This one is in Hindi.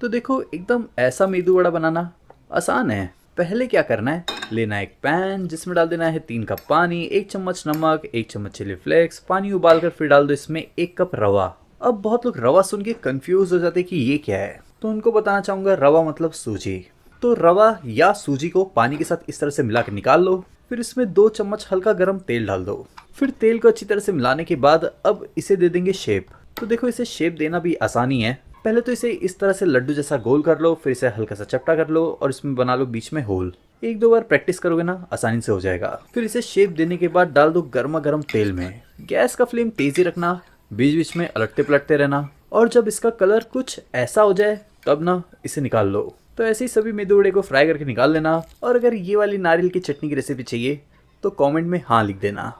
तो देखो एकदम ऐसा मेदू वड़ा बनाना आसान है। पहले क्या करना है, लेना है एक पैन जिसमें डाल देना है 3 कप पानी, 1 चम्मच नमक, 1 चम्मच चिली फ्लेक्स, पानी उबालकर फिर डाल दो इसमें 1 कप रवा। अब बहुत लोग रवा सुन के कंफ्यूज हो जाते कि ये क्या है, तो उनको बताना चाहूंगा रवा मतलब सूजी। तो रवा या सूजी को पानी के साथ इस तरह से मिला के निकाल लो। फिर इसमें 2 चम्मच हल्का गर्म तेल डाल दो। फिर तेल को अच्छी तरह से मिलाने के बाद अब इसे दे देंगे शेप। तो देखो इसे शेप देना भी आसानी है। पहले तो इसे इस तरह से लड्डू जैसा गोल कर लो, फिर इसे हल्का सा चपटा कर लो और इसमें बना लो बीच में होल। 1-2 बार प्रैक्टिस करोगे ना आसानी से हो जाएगा। फिर इसे शेप देने के बाद डाल दो गर्मा गर्म तेल में। गैस का फ्लेम तेजी रखना, बीच बीच में अलटते पलटते रहना, और जब इसका कलर कुछ ऐसा हो जाए तब ना इसे निकाल लो। तो ऐसे ही सभी मेदू वड़े को फ्राई करके निकाल लेना। और अगर ये वाली नारियल की चटनी की रेसिपी चाहिए तो कमेंट में हाँ लिख देना।